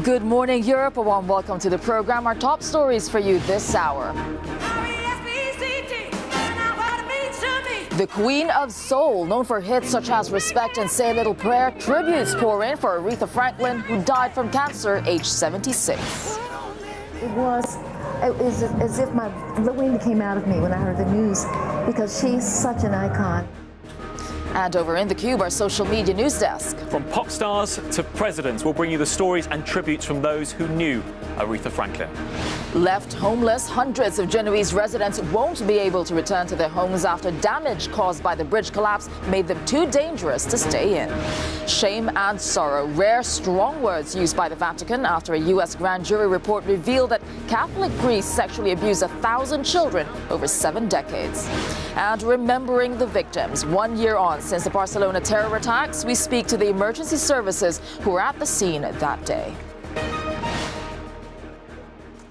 Good morning, Europe. A warm welcome to the program. Our top stories for you this hour. The Queen of Soul, known for hits such as Respect and Say a Little Prayer, tributes pour in for Aretha Franklin, who died from cancer, age 76. It was as if the wind came out of me when I heard the news, because she's such an icon. And over in the Cube, our social media news desk. From pop stars to presidents, we'll bring you the stories and tributes from those who knew Aretha Franklin. Left homeless, hundreds of Genoese residents won't be able to return to their homes after damage caused by the bridge collapse made them too dangerous to stay in. Shame and sorrow, rare, strong words used by the Vatican after a U.S. grand jury report revealed that Catholic priests sexually abused 1,000 children over 7 decades. And remembering the victims, 1 year on since the Barcelona terror attacks, we speak to the emergency services who were at the scene that day.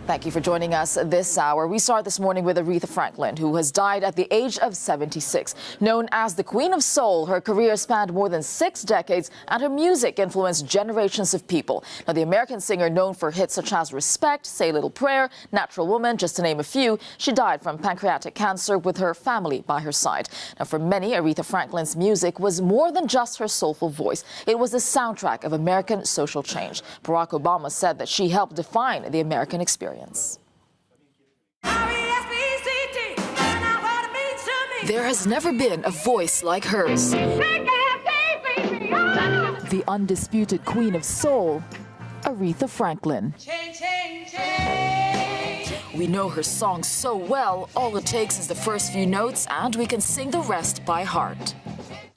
Thank you for joining us this hour. We start this morning with Aretha Franklin, who has died at the age of 76. Known as the Queen of Soul, her career spanned more than 6 decades, and her music influenced generations of people. Now, the American singer, known for hits such as Respect, Say a Little Prayer, Natural Woman, just to name a few, she died from pancreatic cancer with her family by her side. Now, for many, Aretha Franklin's music was more than just her soulful voice. It was the soundtrack of American social change. Barack Obama said that she helped define the American experience. There has never been a voice like hers. The undisputed Queen of Soul, Aretha Franklin. We know her songs so well, all it takes is the first few notes and we can sing the rest by heart.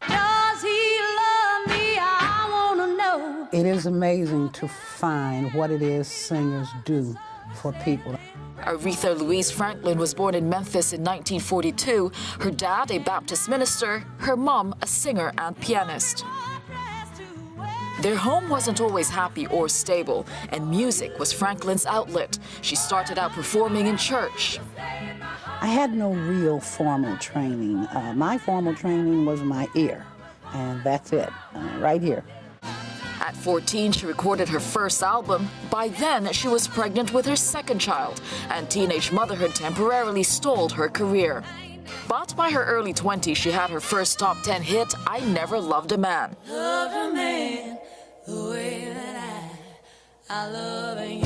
Does he love me? I want to know. It is amazing to find what it is singers do for people. Aretha Louise Franklin was born in Memphis in 1942. Her dad, a Baptist minister, her mom, a singer and pianist. Their home wasn't always happy or stable, and music was Franklin's outlet. She started out performing in church. I had no real formal training. My formal training was my ear, and that's it, right here. At 14, she recorded her first album. By then, she was pregnant with her second child, and teenage motherhood temporarily stalled her career. But by her early 20s, she had her first top 10 hit, I Never Loved a Man. Loved a man the way that I love you.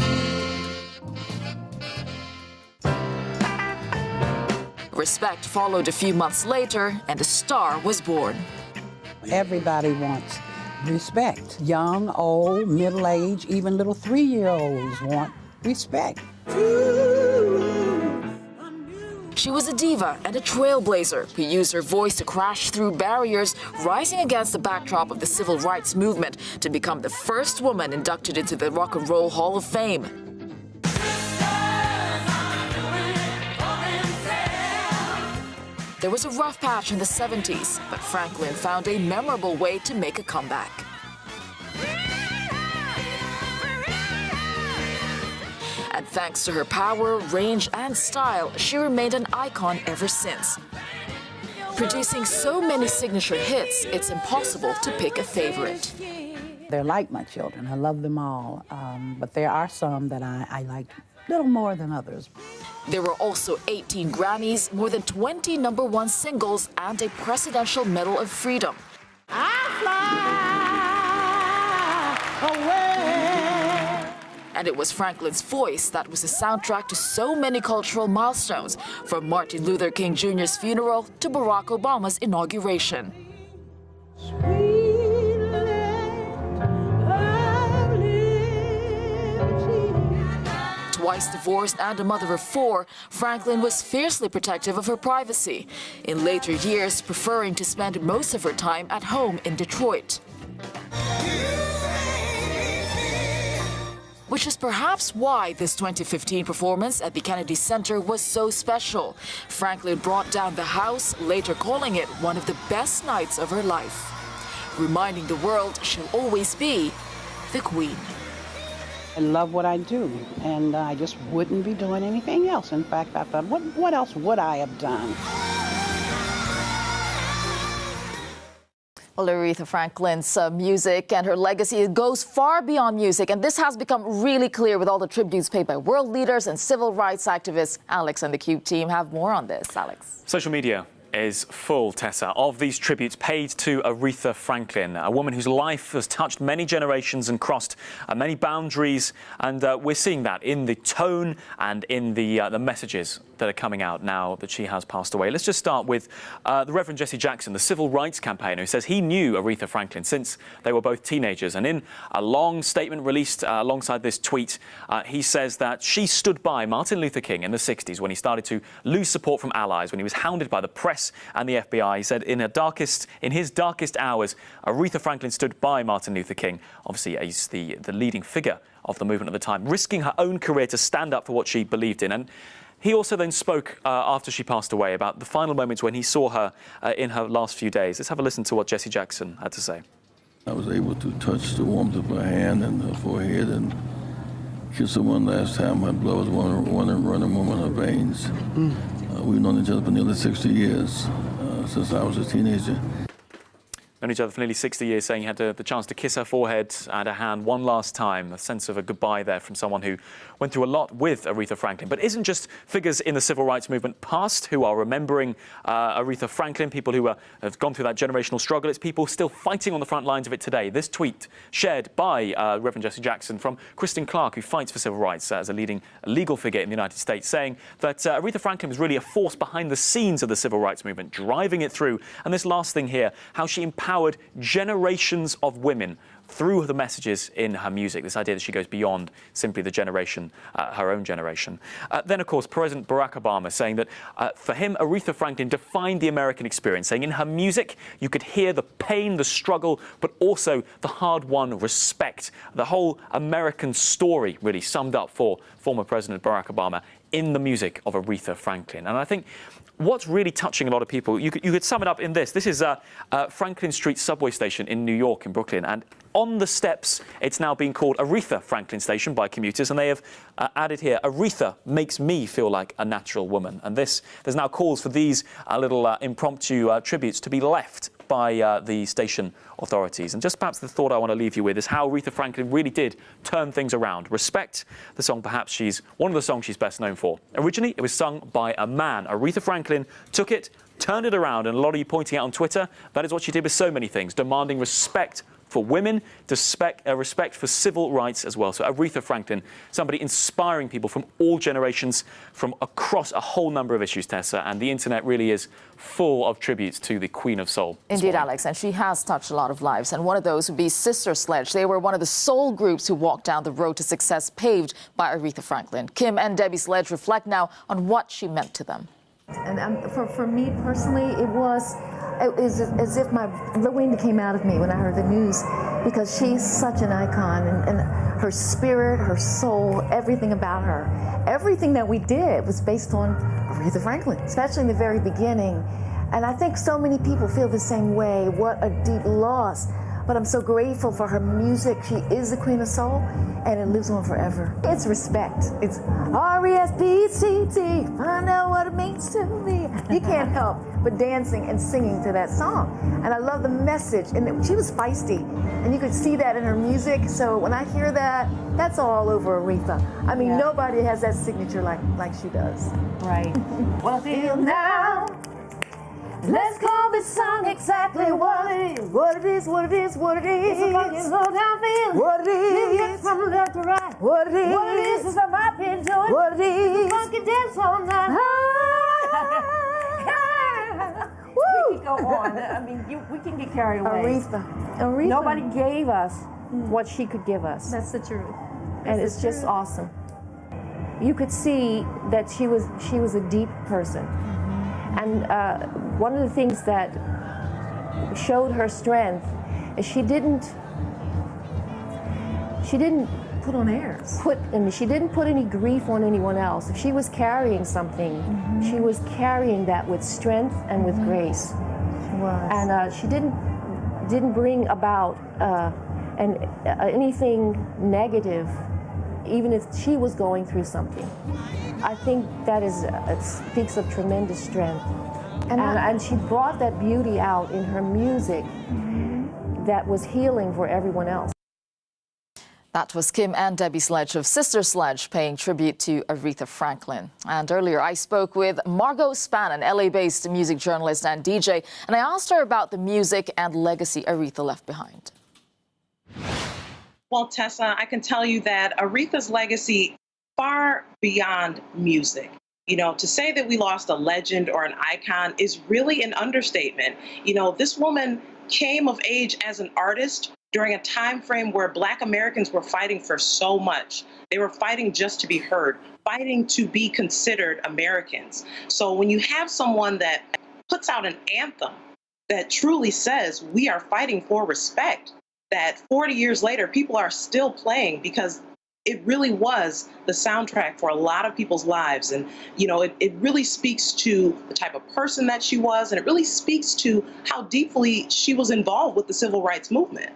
Respect followed a few months later, and a star was born. Everybody wants respect. Young, old, middle-aged, even little 3-year-olds want respect. She was a diva and a trailblazer who used her voice to crash through barriers, rising against the backdrop of the civil rights movement to become the first woman inducted into the Rock and Roll Hall of Fame. There was a rough patch in the 70s, but Franklin found a memorable way to make a comeback. And thanks to her power, range, and style, she remained an icon ever since. Producing so many signature hits, it's impossible to pick a favorite. They're like my children. I love them all, but there are some that I like a little more than others. There were also 18 Grammys, more than 20 #1 singles, and a Presidential Medal of Freedom. I fly away. And it was Franklin's voice that was the soundtrack to so many cultural milestones, from Martin Luther King Jr.'s funeral to Barack Obama's inauguration. Twice divorced and a mother of 4, Franklin was fiercely protective of her privacy, in later years preferring to spend most of her time at home in Detroit. Which is perhaps why this 2015 performance at the Kennedy Center was so special. Franklin brought down the house, later calling it one of the best nights of her life, reminding the world she'll always be the Queen. I love what I do, and I just wouldn't be doing anything else. In fact, I thought, what else would I have done? Well, Aretha Franklin's music and her legacy goes far beyond music, and this has become really clear with all the tributes paid by world leaders and civil rights activists. Alex and the CUBE team have more on this. Alex. Social media is full, Tessa, of these tributes paid to Aretha Franklin, a woman whose life has touched many generations and crossed many boundaries. And we're seeing that in the tone and in the messages that are coming out now that she has passed away. Let's just start with the Reverend Jesse Jackson, the civil rights campaigner, who says he knew Aretha Franklin since they were both teenagers. And in a long statement released alongside this tweet, he says that she stood by Martin Luther King in the 60s when he started to lose support from allies, when he was hounded by the press and the FBI. He said in his darkest hours, Aretha Franklin stood by Martin Luther King. Obviously, he's the leading figure of the movement at the time, risking her own career to stand up for what she believed in. And he also then spoke after she passed away about the final moments when he saw her in her last few days. Let's have a listen to what Jesse Jackson had to say. I was able to touch the warmth of her hand and her forehead and kiss her one last time. My blood was running warm in her veins. We've known each other for nearly 60 years, since I was a teenager. Known each other for nearly 60 years, saying he had the chance to kiss her forehead and her hand one last time. A sense of a goodbye there from someone who went through a lot with Aretha Franklin. But isn't just figures in the civil rights movement past who are remembering Aretha Franklin, people who have gone through that generational struggle. It's people still fighting on the front lines of it today. This tweet shared by Reverend Jesse Jackson from Kristen Clark, who fights for civil rights as a legal figure in the United States, saying that Aretha Franklin was really a force behind the scenes of the civil rights movement, driving it through. And this last thing here, how she empowered generations of women through the messages in her music, this idea that she goes beyond simply the generation, her own generation. Then, of course, President Barack Obama saying that for him, Aretha Franklin defined the American experience, saying in her music, you could hear the pain, the struggle, but also the hard-won respect. The whole American story really summed up for former President Barack Obama in the music of Aretha Franklin. And I think what's really touching a lot of people, you could sum it up in this. This is Franklin Street subway station in New York, in Brooklyn. And on the steps, it's now being called Aretha Franklin Station by commuters. And they have added here, Aretha makes me feel like a natural woman. And there's now calls for these little impromptu tributes to be left by the station authorities. And just perhaps the thought I want to leave you with is how Aretha Franklin really did turn things around. Respect, the song perhaps one of the songs she's best known for. Originally, it was sung by a man. Aretha Franklin took it, turned it around, and a lot of you pointing out on Twitter, that is what she did with so many things, demanding respect for women, respect for civil rights as well. So Aretha Franklin, somebody inspiring people from all generations, from across a whole number of issues, Tessa, and the internet really is full of tributes to the Queen of Soul. Indeed, Alex, and she has touched a lot of lives, and one of those would be Sister Sledge. They were one of the soul groups who walked down the road to success paved by Aretha Franklin. Kim and Debbie Sledge reflect now on what she meant to them. And for me personally, it was as if the wind came out of me when I heard the news, because she's such an icon, and her spirit, her soul, everything about her, everything that we did was based on Aretha Franklin, especially in the very beginning. And I think so many people feel the same way. What a deep loss. But I'm so grateful for her music. She is the Queen of Soul, and it lives on forever. It's respect. It's R-E-S-P-C-T. Find out what it means to me. You can't help but dancing and singing to that song. And I love the message. And she was feisty, and you could see that in her music. So when I hear that, that's all over Aretha. I mean, nobody has that signature like she does. Right. Well, I feel now. Let's call this song exactly what it is. What it is, what it is, what it is. It's a funky slow down feeling. What it is. From left to right. What it is. What it is I might be doing. What it is. It's a funky dance all night. We can go on. I mean, we can get carried away. Aretha. Nobody gave us what she could give us. That's the truth. And it's just awesome. You could see that she was a deep person. And one of the things that showed her strength is she didn't Put on airs. She didn't put any grief on anyone else. If she was carrying something, she was carrying that with strength and with grace. She was. And she didn't bring about anything negative, even if she was going through something. I think that it speaks of tremendous strength. And she brought that beauty out in her music. that was healing for everyone else. That was Kim and Debbie Sledge of Sister Sledge paying tribute to Aretha Franklin. And earlier I spoke with Margot Spann, an LA-based music journalist and DJ, and I asked her about the music and legacy Aretha left behind. Well, Tessa, I can tell you that Aretha's legacy far beyond music. You know, to say that we lost a legend or an icon is really an understatement. You know, this woman came of age as an artist during a time frame where Black Americans were fighting for so much. They were fighting just to be heard, fighting to be considered Americans. So when you have someone that puts out an anthem that truly says we are fighting for respect, that 40 years later people are still playing because it really was the soundtrack for a lot of people's lives. And, you know, it really speaks to the type of person that she was, and it really speaks to how deeply she was involved with the civil rights movement.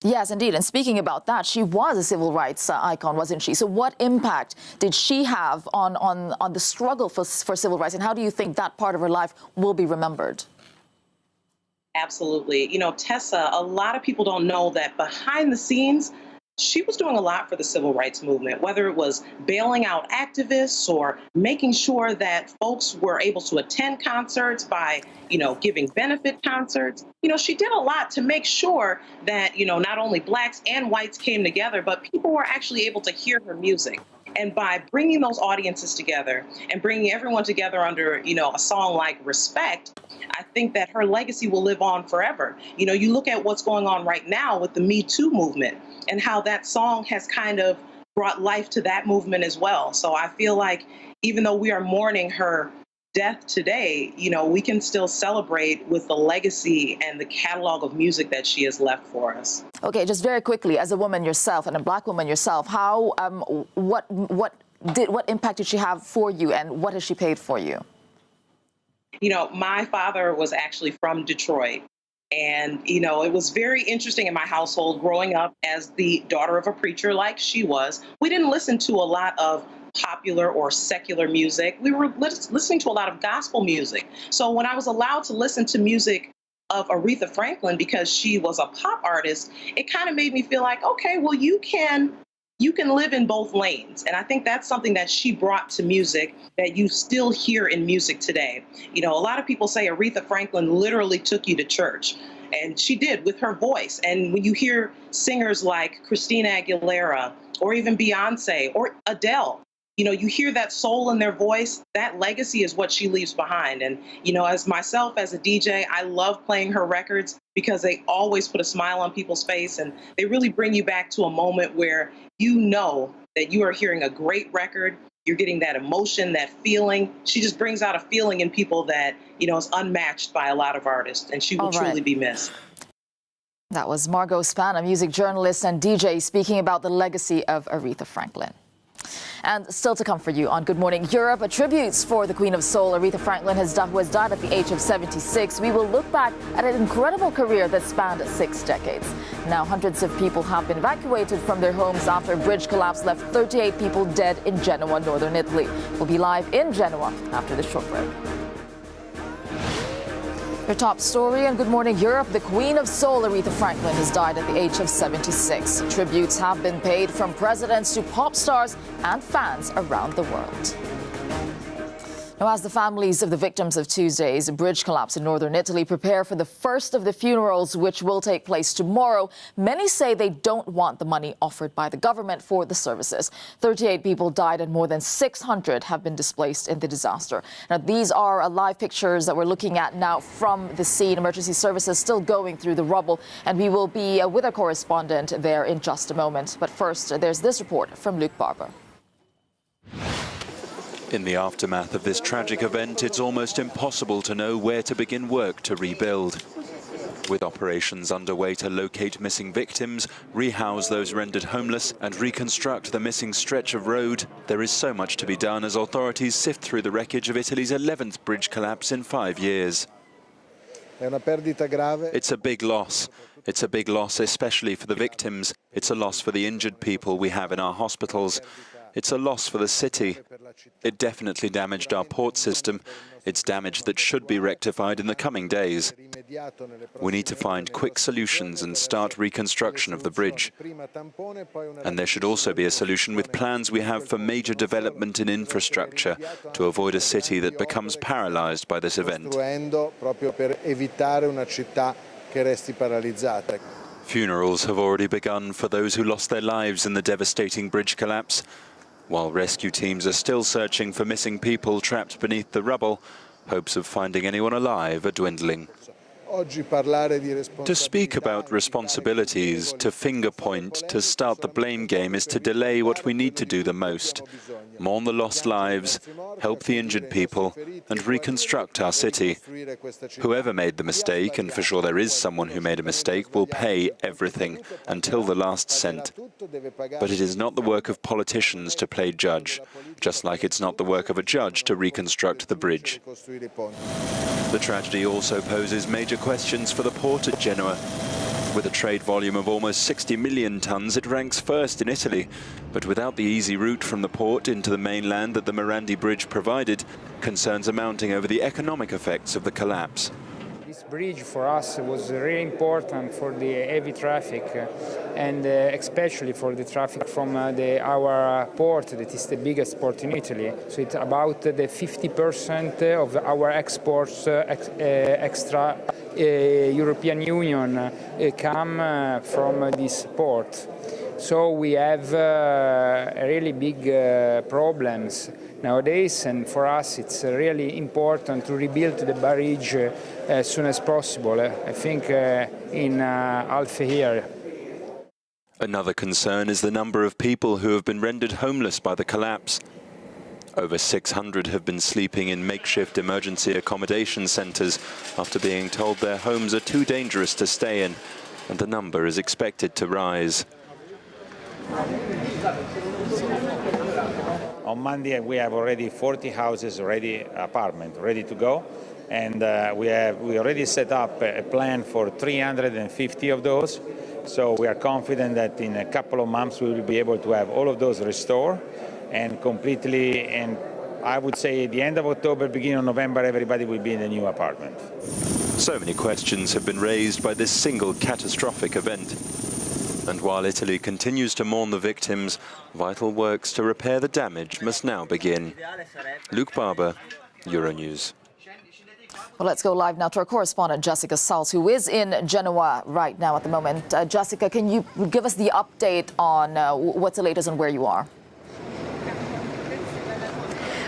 Yes, indeed. And speaking about that, she was a civil rights icon, wasn't she? So what impact did she have on the struggle for civil rights? And how do you think that part of her life will be remembered? Absolutely. You know, Tessa, a lot of people don't know that behind the scenes, she was doing a lot for the civil rights movement, whether it was bailing out activists or making sure that folks were able to attend concerts by, you know, giving benefit concerts. You know, she did a lot to make sure that, you know, not only Blacks and whites came together, but people were actually able to hear her music. And by bringing those audiences together and bringing everyone together under, you know, a song like Respect, I think that her legacy will live on forever. You know, you look at what's going on right now with the Me Too movement and how that song has kind of brought life to that movement as well. So I feel like even though we are mourning her death today, you know, we can still celebrate with the legacy and the catalog of music that she has left for us. Okay, just very quickly, as a woman yourself and a Black woman yourself, how what impact did she have for you, and what has she paid for you? You know, my father was actually from Detroit. And, you know, it was very interesting in my household growing up as the daughter of a preacher like she was. We didn't listen to a lot of popular or secular music. We were listening to a lot of gospel music. So when I was allowed to listen to music of Aretha Franklin because she was a pop artist, it kind of made me feel like, okay, well, you can live in both lanes. And I think that's something that she brought to music that you still hear in music today. You know, a lot of people say Aretha Franklin literally took you to church, and she did with her voice. And when you hear singers like Christina Aguilera or even Beyonce or Adele, you know, you hear that soul in their voice. That legacy is what she leaves behind. And, you know, as myself, as a DJ, I love playing her records because they always put a smile on people's face, and they really bring you back to a moment where you know that you are hearing a great record. You're getting that emotion, that feeling. She just brings out a feeling in people that, you know, is unmatched by a lot of artists, and she will truly be missed. That was Margot Spann, a music journalist and DJ, speaking about the legacy of Aretha Franklin. And still to come for you on Good Morning Europe, tributes for the Queen of Soul, Aretha Franklin, who has died at the age of 76. We will look back at an incredible career that spanned 6 decades. Now, hundreds of people have been evacuated from their homes after a bridge collapse left 38 people dead in Genoa, northern Italy. We'll be live in Genoa after this short break. Your top story on Good Morning Europe, the Queen of Soul, Aretha Franklin, has died at the age of 76. Tributes have been paid from presidents to pop stars and fans around the world. Now, as the families of the victims of Tuesday's bridge collapse in northern Italy prepare for the first of the funerals, which will take place tomorrow, many say they don't want the money offered by the government for the services. 38 people died and more than 600 have been displaced in the disaster. Now, these are live pictures that we're looking at now from the scene. Emergency services still going through the rubble, and we will be with our correspondent there in just a moment. But first, there's this report from Luke Barber. In the aftermath of this tragic event, it's almost impossible to know where to begin work to rebuild. With operations underway to locate missing victims, rehouse those rendered homeless, and reconstruct the missing stretch of road, there is so much to be done as authorities sift through the wreckage of Italy's 11th bridge collapse in 5 years. It's a big loss. It's a big loss, especially for the victims. It's a loss for the injured people we have in our hospitals. It's a loss for the city. It definitely damaged our port system. It's damage that should be rectified in the coming days. We need to find quick solutions and start reconstruction of the bridge. And there should also be a solution with plans we have for major development in infrastructure to avoid a city that becomes paralyzed by this event. Funerals have already begun for those who lost their lives in the devastating bridge collapse. While rescue teams are still searching for missing people trapped beneath the rubble, hopes of finding anyone alive are dwindling. To speak about responsibilities, to finger point, to start the blame game is to delay what we need to do the most. Mourn the lost lives, help the injured people, and reconstruct our city. Whoever made the mistake, and for sure there is someone who made a mistake, will pay everything, until the last cent. But it is not the work of politicians to play judge, just like it's not the work of a judge to reconstruct the bridge. The tragedy also poses major questions for the port at Genoa. With a trade volume of almost 60 million tons, it ranks first in Italy. But without the easy route from the port into the mainland that the Morandi Bridge provided, concerns are mounting over the economic effects of the collapse. This bridge for us was really important for the heavy traffic and especially for the traffic from our port, that is the biggest port in Italy. So it's about the 50% of our exports extra European Union come from this port. So we have really big problems nowadays, and for us it's really important to rebuild the bridge as soon as possible, I think in half a year. Another concern is the number of people who have been rendered homeless by the collapse. Over 600 have been sleeping in makeshift emergency accommodation centres after being told their homes are too dangerous to stay in, and the number is expected to rise. On Monday we have already 40 houses ready, apartments ready to go, and we already set up a plan for 350 of those. So we are confident that in a couple of months we will be able to have all of those restored and completely, and I would say at the end of October, beginning of November, everybody will be in a new apartment. So many questions have been raised by this single catastrophic event. And while Italy continues to mourn the victims, vital works to repair the damage must now begin. Luke Barber, Euronews. Well, let's go live now to our correspondent, Jessica Salz, who is in Genoa right now at the moment. Jessica, can you give us the update on what's the latest and where you are?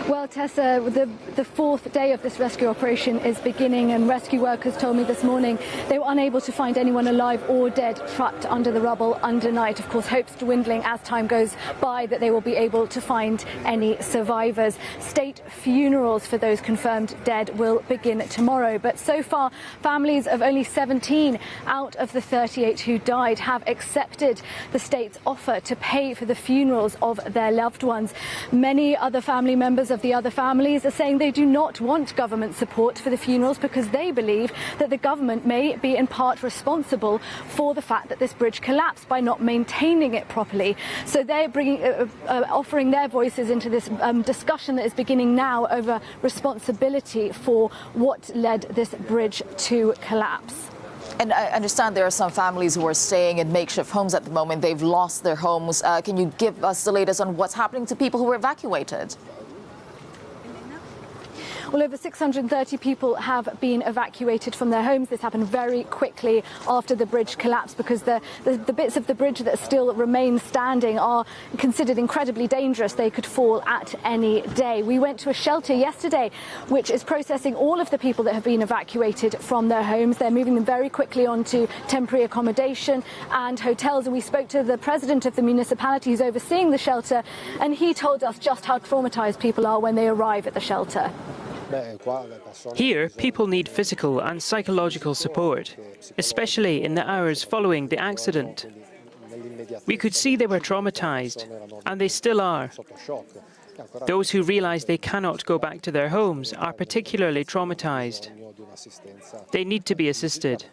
Well, Tessa, the fourth day of this rescue operation is beginning, and rescue workers told me this morning they were unable to find anyone alive or dead trapped under the rubble undernight. Of course, hopes dwindling as time goes by that they will be able to find any survivors. State funerals for those confirmed dead will begin tomorrow. But so far, families of only 17 out of the 38 who died have accepted the state's offer to pay for the funerals of their loved ones. Many other family members of the other families are saying they do not want government support for the funerals because they believe that the government may be in part responsible for the fact that this bridge collapsed by not maintaining it properly. So they're offering their voices into this discussion that is beginning now over responsibility for what led this bridge to collapse. And I understand there are some families who are staying in makeshift homes at the moment. They've lost their homes. Can you give us the latest on what's happening to people who were evacuated? Well, over 630 people have been evacuated from their homes. This happened very quickly after the bridge collapsed because the bits of the bridge that still remain standing are considered incredibly dangerous. They could fall at any day. We went to a shelter yesterday which is processing all of the people that have been evacuated from their homes. They're moving them very quickly onto temporary accommodation and hotels. And we spoke to the president of the municipality who's overseeing the shelter, and he told us just how traumatized people are when they arrive at the shelter. Here, people need physical and psychological support, especially in the hours following the accident. We could see they were traumatized, and they still are. Those who realize they cannot go back to their homes are particularly traumatized. They need to be assisted.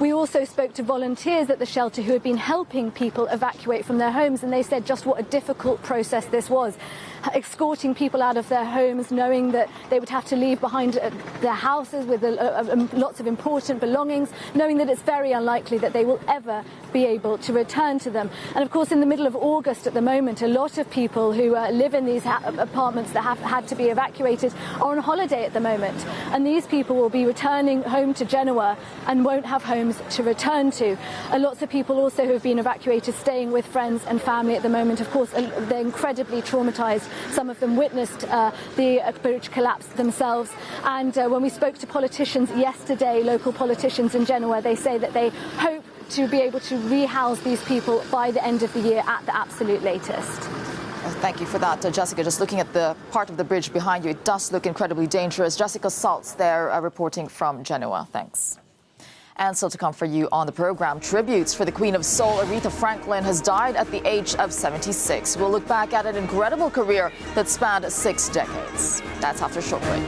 We also spoke to volunteers at the shelter who had been helping people evacuate from their homes, and they said just what a difficult process this was. Escorting people out of their homes, knowing that they would have to leave behind their houses with lots of important belongings, knowing that it's very unlikely that they will ever be able to return to them. And of course, in the middle of August at the moment, a lot of people who live in these apartments that have had to be evacuated are on holiday at the moment. And these people will be returning home to Genoa and won't have homes to return to. Lots of people also who have been evacuated staying with friends and family at the moment. Of course, they're incredibly traumatized. Some of them witnessed the bridge collapse themselves. And when we spoke to politicians yesterday, local politicians in Genoa, they say that they hope to be able to rehouse these people by the end of the year at the absolute latest. Thank you for that, Jessica. Just looking at the part of the bridge behind you, it does look incredibly dangerous. Jessica Saltz there reporting from Genoa. Thanks. And still to come for you on the program, tributes for the Queen of Soul, Aretha Franklin, has died at the age of 76. We'll look back at an incredible career that spanned 6 decades. That's after a short break.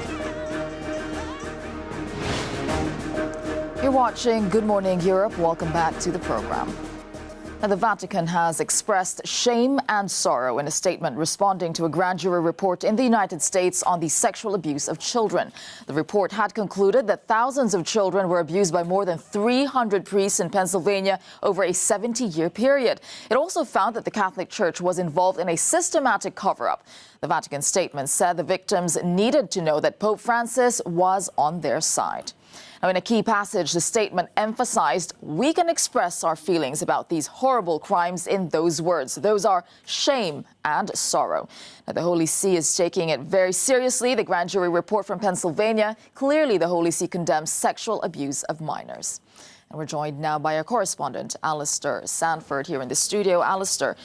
You're watching Good Morning Europe. Welcome back to the program. Now, the Vatican has expressed shame and sorrow in a statement responding to a grand jury report in the United States on the sexual abuse of children. The report had concluded that thousands of children were abused by more than 300 priests in Pennsylvania over a 70-year period. It also found that the Catholic Church was involved in a systematic cover-up. The Vatican statement said the victims needed to know that Pope Francis was on their side. Now, in a key passage, the statement emphasized we can express our feelings about these horrible crimes in those words. Those are shame and sorrow. Now, the Holy See is taking it very seriously. The grand jury report from Pennsylvania, clearly the Holy See condemns sexual abuse of minors. And we're joined now by our correspondent, Alistair Sanford, here in the studio. Alistair,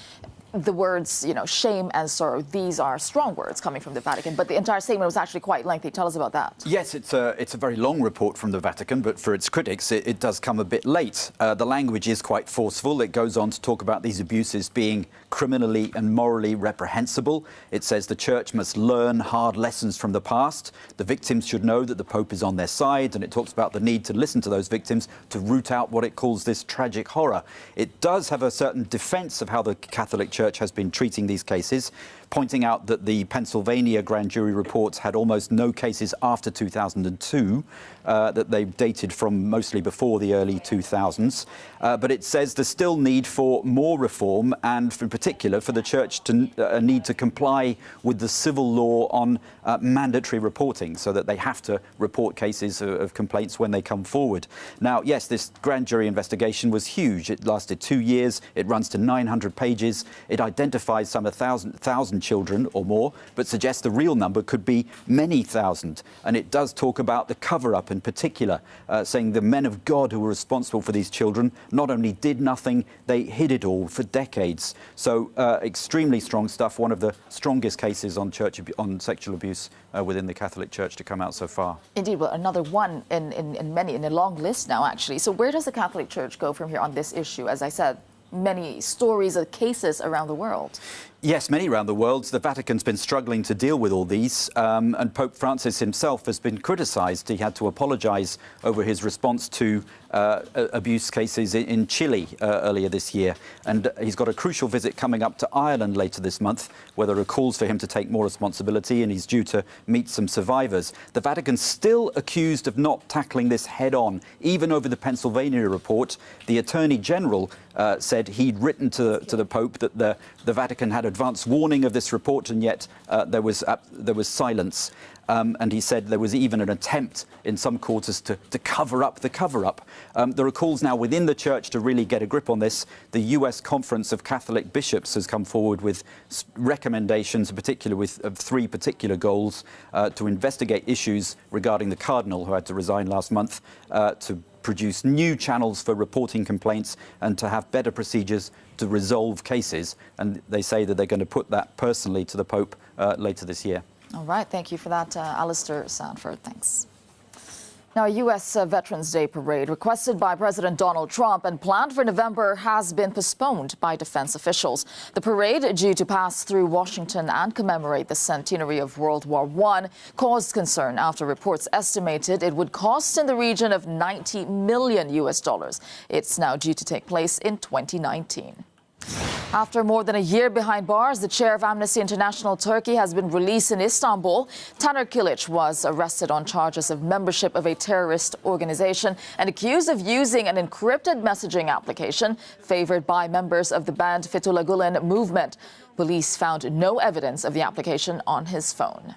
the words, shame and sorrow, these are strong words coming from the Vatican, but the entire statement was actually quite lengthy. Tell us about that. Yes, it's a very long report from the Vatican, but for its critics, it does come a bit late. The language is quite forceful. It goes on to talk about these abuses being criminally and morally reprehensible. It says the Church must learn hard lessons from the past. The victims should know that the Pope is on their side, and it talks about the need to listen to those victims to root out what it calls this tragic horror. It does have a certain defence of how the Catholic Church has been treating these cases, pointing out that the Pennsylvania grand jury reports had almost no cases after 2002, that they dated from mostly before the early 2000s. But it says there's still need for more reform, and in particular for the Church to need to comply with the civil law on mandatory reporting, so that they have to report cases of complaints when they come forward. Now, yes, this grand jury investigation was huge. It lasted 2 years. It runs to 900 pages. It identifies some 1,000 children or more, but suggests the real number could be many thousand. And it does talk about the cover-up in particular, saying the men of God who were responsible for these children not only did nothing, they hid it all for decades. So extremely strong stuff, one of the strongest cases on sexual abuse within the Catholic Church to come out so far. Indeed, well, another one in a long list now, actually. So where does the Catholic Church go from here on this issue? As I said, many stories of cases around the world. Yes, many around the world. The Vatican's been struggling to deal with all these, and Pope Francis himself has been criticised. He had to apologise over his response to abuse cases in Chile earlier this year. And he's got a crucial visit coming up to Ireland later this month, where there are calls for him to take more responsibility, and he's due to meet some survivors. The Vatican's still accused of not tackling this head-on. Even over the Pennsylvania report, the Attorney General said he'd written to the Pope that the Vatican had advance warning of this report, and yet there was silence. And he said there was even an attempt in some quarters to cover up the cover-up. There are calls now within the Church to really get a grip on this. The US Conference of Catholic Bishops has come forward with recommendations, in particular of 3 particular goals, to investigate issues regarding the Cardinal who had to resign last month, to produce new channels for reporting complaints, and to have better procedures to resolve cases. And they say that they're going to put that personally to the Pope later this year. All right, thank you for that, Alistair Sanford. Thanks. Now, a U.S. Veterans Day parade requested by President Donald Trump and planned for November has been postponed by defense officials. The parade, due to pass through Washington and commemorate the centenary of World War I, caused concern after reports estimated it would cost in the region of $90 million. It's now due to take place in 2019. After more than a year behind bars, the chair of Amnesty International Turkey has been released in Istanbul. Taner Kilic was arrested on charges of membership of a terrorist organization and accused of using an encrypted messaging application favored by members of the banned Fethullah Gulen movement. Police found no evidence of the application on his phone.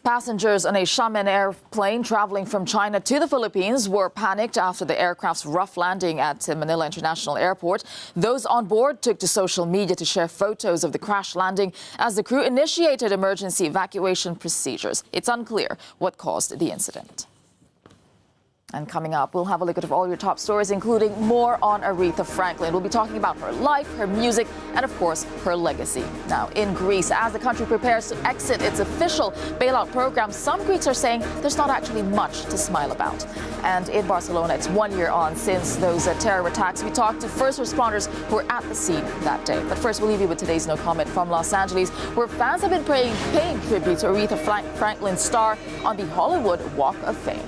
Passengers on a Xiamen airplane traveling from China to the Philippines were panicked after the aircraft's rough landing at Manila International Airport. Those on board took to social media to share photos of the crash landing as the crew initiated emergency evacuation procedures. It's unclear what caused the incident. And coming up, we'll have a look at all your top stories, including more on Aretha Franklin. We'll be talking about her life, her music, and of course, her legacy. Now, in Greece, as the country prepares to exit its official bailout program, some Greeks are saying there's not actually much to smile about. And in Barcelona, it's 1 year on since those terror attacks. We talked to first responders who were at the scene that day. But first, we'll leave you with today's No Comment from Los Angeles, where fans have been paying tribute to Aretha Franklin's star on the Hollywood Walk of Fame.